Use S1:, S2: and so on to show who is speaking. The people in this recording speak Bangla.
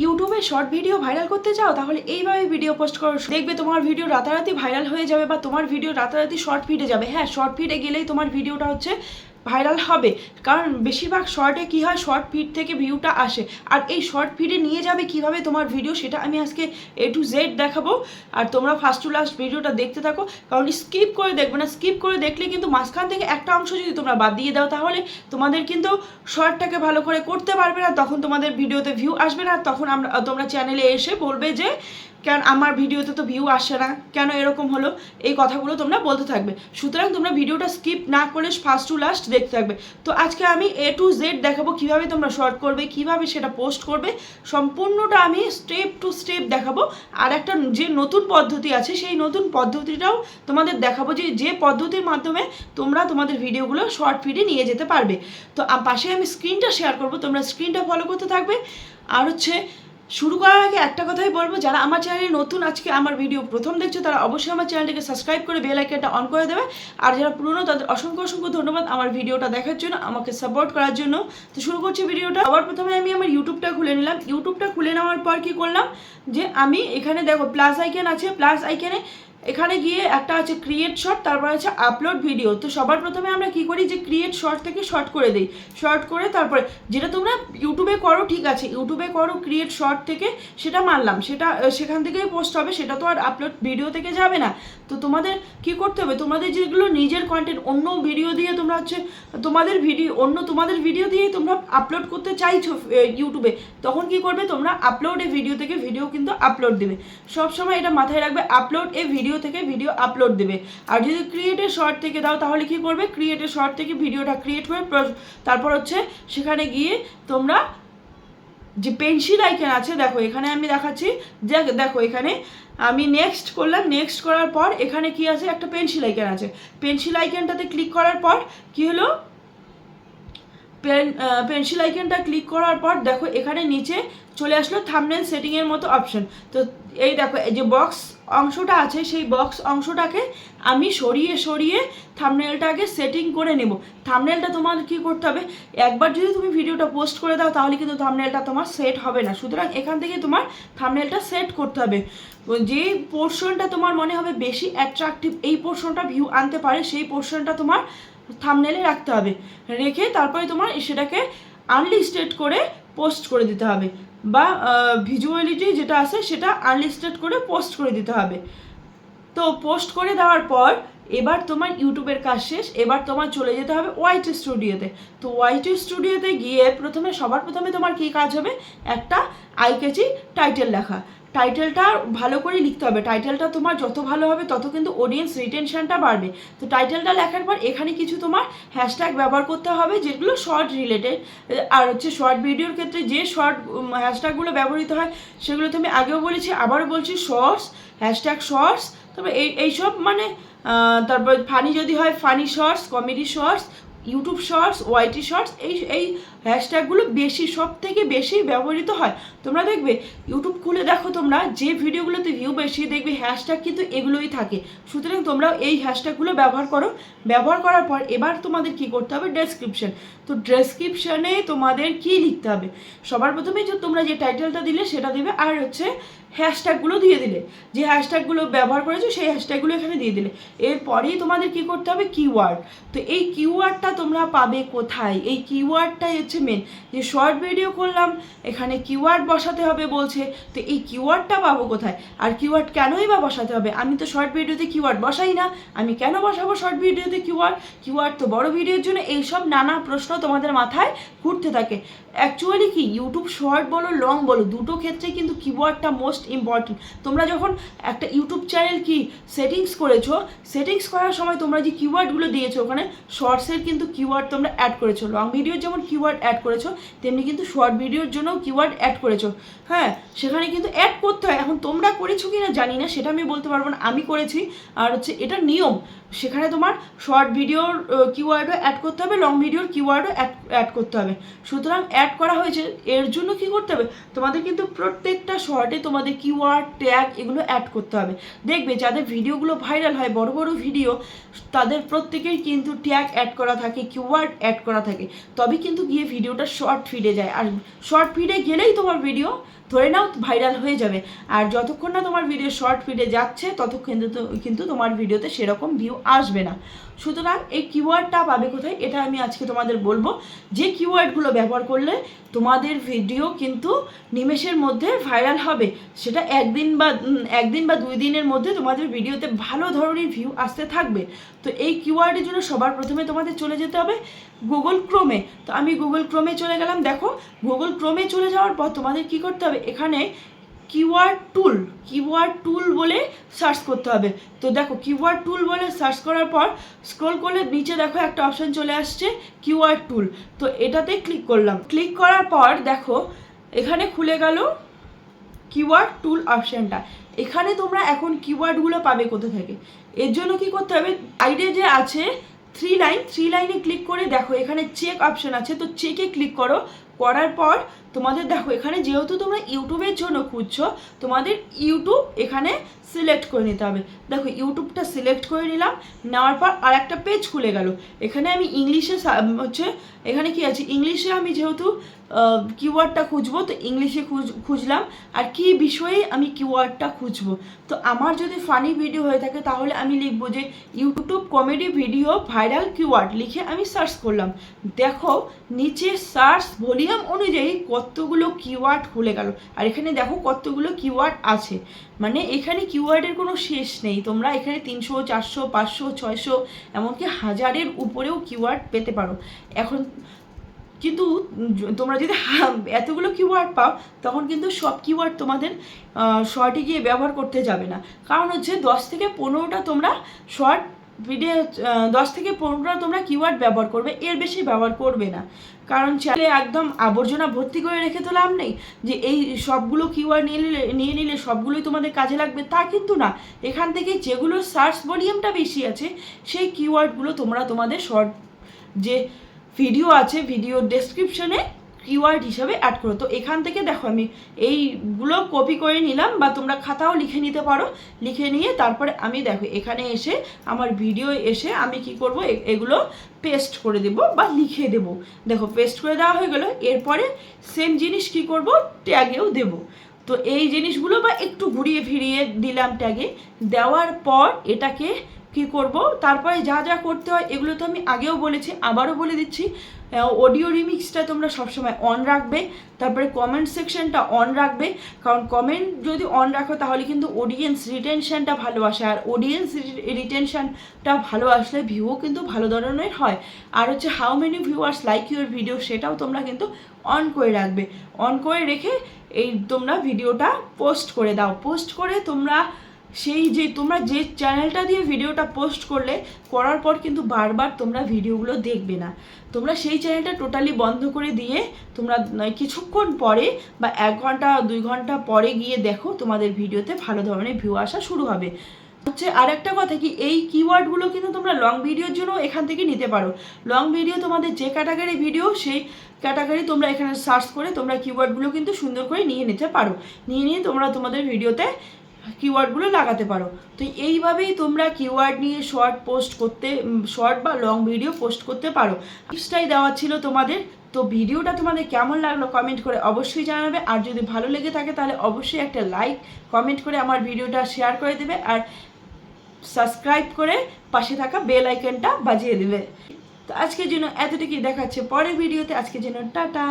S1: ইউটিউবে শর্ট ভিডিও ভাইরাল করতে চাও, তাহলে এইভাবে ভিডিও পোস্ট করো, দেখবে তোমার ভিডিও রাতারাতি ভাইরাল হয়ে যাবে বা তোমার ভিডিও রাতারাতি শর্ট ফিডে যাবে। হ্যাঁ, শর্ট ফিডে গেলেই তোমার ভিডিওটা হচ্ছে ভাইরাল হবে, কারণ বেশিরভাগ শর্টে কী হয়, শর্ট ফিড থেকে ভিউটা আসে। আর এই শর্ট ফিডে নিয়ে যাবে কিভাবে তোমার ভিডিও, সেটা আমি আজকে A to Z দেখাবো। আর তোমরা ফার্স্ট টু লাস্ট ভিডিওটা দেখতে থাকো, কারণ স্কিপ করে দেখবে না। স্কিপ করে দেখলে কিন্তু মাঝখান থেকে একটা অংশ যদি তোমরা বাদ দিয়ে দাও, তাহলে তোমাদের কিন্তু শর্টটাকে ভালো করে করতে পারবে না, তখন তোমাদের ভিডিওতে ভিউ আসবে না। তখন তোমরা চ্যানেলে এসে বলবে যে কেন আমার ভিডিওতে তো ভিউ আসে না, কেন এরকম হলো, এই কথাগুলো তোমরা বলতে থাকবে। সুতরাং তোমরা ভিডিওটা স্কিপ না করে ফার্স্ট টু লাস্ট দেখতে থাকবে। তো আজকে আমি A to Z দেখাবো কিভাবে তোমরা শর্ট করবে, কিভাবে সেটা পোস্ট করবে, সম্পূর্ণটা আমি স্টেপ টু স্টেপ দেখাবো। আর একটা যে নতুন পদ্ধতি আছে, সেই নতুন পদ্ধতিটাও তোমাদের দেখাবো, যে পদ্ধতির মাধ্যমে তোমরা তোমাদের ভিডিওগুলো শর্ট ফিডে নিয়ে যেতে পারবে। তো পাশে আমি স্ক্রিনটা শেয়ার করবো, তোমরা স্ক্রিনটা ফলো করতে থাকবে। আর হচ্ছে শুরু করার আগে একটা কথাই বলবো, যারা আমার চ্যানেলে নতুন আজকে আমার ভিডিও প্রথম দেখছো, তারা অবশ্যই আমার চ্যানেলটাকে সাবস্ক্রাইব করে বেল আইকনটা অন করে দেবে। আর যারা পুরনো, তাদের অসংখ্য অসংখ্য ধন্যবাদ আমার ভিডিওটা দেখার জন্য, আমাকে সাপোর্ট করার জন্য। তো শুরু করছি ভিডিওটা। সবার প্রথমে আমি আমার ইউটিউবটা খুলে নিলাম। ইউটিউবটা খুলে নেওয়ার পর কী করলাম, যে আমি এখানে দেখো প্লাস আইকন আছে, প্লাস আইকনে এখানে গিয়ে একটা আছে ক্রিয়েট শর্ট, তারপর আছে আপলোড ভিডিও। তো সবার প্রথমে আমরা কি করি, যে ক্রিয়েট শর্ট থেকে শর্ট করে দিই। শর্ট করে তারপরে যেটা তোমরা ইউটিউবে করো, ঠিক আছে, ইউটিউবে করো ক্রিয়েট শর্ট থেকে, সেটা মানলাম, সেটা সেখান থেকেই পোস্ট হবে, সেটা তো আর আপলোড ভিডিও থেকে যাবে না। তো তোমাদের কি করতে হবে, তোমাদের যেগুলো নিজের কন্টেন্ট, অন্য ভিডিও দিয়ে তোমরা হচ্ছে তোমাদের ভিডিও দিয়ে তোমরা আপলোড করতে চাইছো ইউটিউবে, তখন কি করবে, তোমরা আপলোড এ ভিডিও থেকে ভিডিও কিন্তু আপলোড দেবে। সবসময় এটা মাথায় রাখবে, আপলোড এ ভিডিও থেকে ভিডিও আপলোড দেবে। আর যদি ক্রিয়েটের শর্ট থেকে দাও, তাহলে কি করবে, ক্রিয়েটের শর্ট থেকে ভিডিওটা ক্রিয়েট করে তারপর হচ্ছে সেখানে গিয়ে তোমরা যে পেন্সিল আইকন আছে, দেখো এখানে আমি দেখাচ্ছি, দেখো এখানে আমি নেক্সট করলাম। নেক্সট করার পর এখানে কি আছে, একটা পেন্সিল আইকন আছে। পেন্সিল আইকনটাতে ক্লিক করার পর কি হলো, পেন্সিল আইকনটা ক্লিক করার পর দেখো এখানে নিচে চলে আসলো থাম্বনেল সেটিংয়ের মতো অপশন। তো এই দেখো এই যে বক্স অংশটা আছে, সেই বক্স অংশটাকে আমি সরিয়ে সরিয়ে থাম্বনেলটাকে সেটিং করে নেব। থাম্বনেলটা তোমার কি করতে হবে, একবার যদি তুমি ভিডিওটা পোস্ট করে দাও, তাহলে কিন্তু থাম্বনেলটা তোমার সেট হবে না। সুতরাং এখান থেকে তোমার থাম্বনেলটা সেট করতে হবে। যে পোর্শনটা তোমার মনে হবে বেশি অ্যাট্রাকটিভ, এই পোর্শনটা ভিউ আনতে পারে, সেই পোর্শনটা তোমার থাম্বনেলে রাখতে হবে। রেখে তারপরে তোমার সেটাকে আনলিস্টেড করে পোস্ট করে দিতে হবে, বা ভিজুয়ালিটি যেটা আছে সেটা আনলিস্টেড করে পোস্ট করে দিতে হবে। তো পোস্ট করে দেওয়ার পর এবার তোমার ইউটিউবের কাজ শেষ। এবার তোমার চলে যেতে হবে YT স্টুডিওতে। তো YT স্টুডিওতে গিয়ে সবার প্রথমে তোমার কী কাজ হবে, একটা আই ক্যাচি টাইটেল লেখা। টাইটেলটা ভালো করে লিখতে হবে। টাইটেলটা তোমার যত ভালো হবে, তত কিন্তু অডিয়েন্স রিটেনশনটা বাড়বে। তো টাইটেলটা লেখার পর এখানে কিছু তোমার হ্যাশট্যাগ ব্যবহার করতে হবে, যেগুলো শর্ট রিলেটেড। আর হচ্ছে শর্ট ভিডিওর ক্ষেত্রে যে শর্ট হ্যাশট্যাগুলো ব্যবহৃত হয়, সেগুলো তো আমি আগেও বলেছি, আবারও বলছি, শর্টস, হ্যাশট্যাগ শর্টস, তবে এইসব মানে তারপর ফানি যদি হয় funny shorts, comedy shorts, YouTube shorts, YT shorts, এই হ্যাশট্যাগুলো সব থেকে বেশি ব্যবহৃত হয়। তোমরা দেখবে ইউটিউব খুলে দেখো, তোমরা যে ভিডিওগুলোতে ভিউ বেশি দেখবে হ্যাশট্যাগ কিন্তু এগুলোই থাকে। সুতরাং তোমরা এই হ্যাশট্যাগুলো ব্যবহার করো। ব্যবহার করার পর এবার তোমাদের কি করতে হবে, ডেসক্রিপশন। তো ডেসক্রিপশনে তোমাদের কি লিখতে হবে, সবার প্রথমে যে তোমরা যে টাইটেলটা দিলে সেটা দিবে, আর হচ্ছে হ্যাশট্যাগুলো দিয়ে দিলে, যে হ্যাশট্যাগুলো ব্যবহার করেছো সেই হ্যাশট্যাগুলো এখানে দিয়ে দিলে। এরপরেই তোমাদের কি করতে হবে, কিওয়ার্ড। তো এই কিওয়ার্ডটা তোমরা পাবে কোথায়, এই কিওয়ার্ডটাই হচ্ছে মেন। যে শর্ট ভিডিও করলাম, এখানে কিওয়ার্ড বসাতে হবে বলছে, তো এই কিওয়ার্ডটা পাবো কোথায়, আর কিওয়ার্ড কেনই বা বসাতে হবে, আমি তো শর্ট ভিডিওতে কিওয়ার্ড বসাই না, আমি কেন বসাবো শর্ট ভিডিওতে কিওয়ার্ড তো বড় ভিডিওর জন্য। এইসব নানা প্রশ্ন তোমাদের মাথায় ঘুরতে থাকে। অ্যাকচুয়ালি কি, ইউটিউব শর্ট বলো লং বলো, দুটো ক্ষেত্রে কিন্তু কিওয়ার্ডটা মোস্ট ইম্পর্টেন্ট। তোমরা যখন একটা ইউটিউব চ্যানেল কি সেটিংস করেছো, সেটিংস করার সময় তোমরা যে কিওয়ার্ডগুলো দিয়েছো, ওখানে শর্টসের কিন্তু কিওয়ার্ড তোমরা অ্যাড করেছো, লং ভিডিওর যেমন কিওয়ার্ড অ্যাড করেছো, তেমনি কিন্তু শর্ট ভিডিওর জন্যও কিওয়ার্ড অ্যাড করেছো। হ্যাঁ, সেখানে কিন্তু অ্যাড করতে হয়। এখন তোমরা করেছো কি না জানি না, সেটা আমি বলতে পারবো না, আমি করেছি। আর হচ্ছে এটা নিয়ম, সেখানে তোমার শর্ট ভিডিওর কিওয়ার্ডও অ্যাড করতে হবে, লং ভিডিওর কিওয়ার্ডও অ্যাড করতে হবে। সুতরাং অ্যাড করা হয়েছে, এর জন্য কি করতে হবে, তোমাদের কিন্তু প্রত্যেকটা শর্টে তোমাদের কিওয়ার্ড, ট্যাগ এগুলো অ্যাড করতে হবে। দেখবে যাদের ভিডিওগুলো ভাইরাল হয়, বড় বড় ভিডিও, তাদের প্রত্যেকেই কিন্তু ট্যাগ অ্যাড করা থাকে, কিওয়ার্ড অ্যাড করা থাকে, তবে কিন্তু গিয়ে ভিডিওটা শর্ট ফিডে যায়। আর শর্ট ফিডে গেলেই তোমার ভিডিও ধরে নাও ভাইরাল হয়ে যাবে। আর যতক্ষণ না তোমার ভিডিও শর্ট ফিডে যাচ্ছে ততক্ষণ কিন্তু তোমার ভিডিওতে সেরকম ভিউ আসবে না। সুতরাং এই কিওয়ার্ডটা পাবে কোথায়, এটা আমি আজকে তোমাদের বলবো। যে কিওয়ার্ডগুলো ব্যবহার করলে তোমাদের ভিডিও কিন্তু নিমেষের মধ্যে ভাইরাল হবে, সেটা একদিন বা 2 দিনের মধ্যে তোমাদের ভিডিওতে ভালো ধরনের ভিউ আসতে থাকবে। তো এই কিওয়ার্ডের জন্য সবার প্রথমে তোমাদের চলে যেতে হবে গুগল ক্রোমে। তো আমি গুগল ক্রোমে চলে গেলাম। দেখো গুগল ক্রোমে চলে যাওয়ার পর তোমাদের কি করতে হবে, এখানে কিওয়ার্ড টুল বলে সার্চ করতে হবে। তো দেখো কিওয়ার্ড টুল বলে সার্চ করার পর স্ক্রল করলে নিচে দেখো একটা অপশান চলে আসছে কিওয়ার্ড টুল। তো এটাতে ক্লিক করলাম। ক্লিক করার পর দেখো এখানে খুলে গেল কিওয়ার্ড টুল অপশানটা। এখানে তোমরা এখন কিওয়ার্ডগুলো পাবে কোথা থেকে, এর জন্য কি করতে হবে, সাইডে যে আছে থ্রি লাইনে ক্লিক করে দেখো এখানে চেক অপশান আছে। তো চেকে ক্লিক করো। করার পর তোমাদের দেখো এখানে যেহেতু তোমরা ইউটিউবের জন্য খুঁজছো, তোমাদের ইউটিউব এখানে সিলেক্ট করে নিতে হবে। দেখো ইউটিউবটা সিলেক্ট করে নিলাম। নেওয়ার পর আর একটা পেজ খুলে গেল। এখানে আমি ইংলিশে এখানে কি আছে, ইংলিশে আমি যেহেতু কিওয়ার্ডটা খুঁজবো তো ইংলিশে খুঁজলাম। আর কি বিষয়ে আমি কিওয়ার্ডটা খুঁজবো, তো আমার যদি ফানি ভিডিও হয়ে থাকে তাহলে আমি লিখবো যে YouTube comedy video viral keyword লিখে আমি সার্চ করলাম। দেখো নিচে সার্চ ভলিউম অনুযায়ী কতগুলো কিওয়ার্ড খুলে গেল। আর এখানে দেখো কতগুলো কিওয়ার্ড আছে, মানে এখানে কিওয়ার্ডের কোনো শেষ নেই। তোমরা এখানে 300, 400, 500, 600 এমনকি 1000-এর উপরেও কিওয়ার্ড পেতে পারো এখন। কিন্তু তোমরা যদি এতগুলো কিওয়ার্ড পাও তখন কিন্তু সব কিওয়ার্ড তোমাদের শর্টে গিয়ে ব্যবহার করতে যাবে না। কারণ হচ্ছে 10 থেকে 15টা তোমরা শর্ট ভিডিও 10 থেকে 15টা তোমরা কিওয়ার্ড ব্যবহার করবে, এর বেশি ব্যবহার করবে না। কারণ চ্যানেলে একদম আবর্জনা ভর্তি করে রেখে তো লাভ নেই যে এই সবগুলো কিওয়ার্ড নিয়ে নিলে সবগুলোই তোমাদের কাজে লাগবে, তা কিন্তু না। এখান থেকে যেগুলো সার্চ ভলিউমটা বেশি আছে সেই কিওয়ার্ডগুলো তোমরা তোমাদের শর্ট যে ভিডিও আছে ভিডিওর ডেসক্রিপশনে কিওয়ার্ড হিসাবে অ্যাড করো। তো এখান থেকে দেখো আমি এইগুলো কপি করে নিলাম, বা তোমরা খাতাও লিখে নিতে পারো। লিখে নিয়ে তারপরে আমি দেখো এখানে এসে আমার ভিডিও এসে আমি কি করব, এগুলো পেস্ট করে দেব বা লিখে দেব। দেখো পেস্ট করে দেওয়া হয়ে গেল। এরপরে সেম জিনিস কি করব, ট্যাগেও দেব। তো এই জিনিসগুলো বা একটু ঘুরিয়ে ফিরিয়ে দিলাম ট্যাগে। দেওয়ার পর এটাকে কি করব, তারপরে যা যা করতে হয় এগুলো তো আমি আগেও বলেছি, আবারও বলে দিচ্ছি। অডিও রিমিক্সটা তোমরা সবসময় অন রাখবে। তারপরে কমেন্ট সেকশনটা অন রাখবে, কারণ কমেন্ট যদি অন রাখো তাহলে কিন্তু অডিয়েন্স রিটেনশনটা ভালো আসে। আর অডিয়েন্স রিটেনশনটা ভালো আসলে ভিউও কিন্তু ভালো ধরনের হয়। আর হচ্ছে how many viewers like your video, সেটাও তোমরা কিন্তু অন করে রাখবে। অন করে রেখে তোমরা ভিডিওটা পোস্ট করে দাও। পোস্ট করে তোমরা তোমরা যে চ্যানেলটা দিয়ে ভিডিওটা পোস্ট করার পর কিন্তু বারবার তোমরা ভিডিওগুলো দেখবে না। তোমরা সেই চ্যানেলটা টোটালি বন্ধ করে দিয়ে তোমরা কিছুক্ষণ পরে বা 1 ঘন্টা 2 ঘন্টা পরে গিয়ে দেখো তোমাদের ভিডিওতে ভালো ধরনের ভিউ আসা শুরু হবে। হচ্ছে আর একটা কথা কি, এই কিওয়ার্ডগুলো কিন্তু তোমরা লং ভিডিওর জন্য এখান থেকে নিতে পারো। লং ভিডিও তোমাদের যে ক্যাটাগরি ভিডিও সেই ক্যাটাগরি তোমরা এখানে সার্চ করে তোমরা কিওয়ার্ডগুলো কিন্তু সুন্দর করে নিয়ে নিতে পারো। নিয়ে তোমরা তোমাদের ভিডিওতে কিওয়ার্ডগুলো লাগাতে পারো। তো এইভাবেই তোমরা কিওয়ার্ড নিয়ে শর্ট বা লং ভিডিও পোস্ট করতে পারো। টিপসটাই দেওয়া ছিল তোমাদের। তো ভিডিওটা তোমাদের কেমন লাগলো কমেন্ট করে অবশ্যই জানাবে। আর যদি ভালো লেগে থাকে তাহলে অবশ্যই একটা লাইক কমেন্ট করে আমার ভিডিওটা শেয়ার করে দেবে, আর সাবস্ক্রাইব করে পাশে থাকা বেল আইকনটা বাজিয়ে দেবে। তো আজকের জন্য এতটুকুই, দেখাচ্ছে পরের ভিডিওতে। আজকের জন্য টাটা।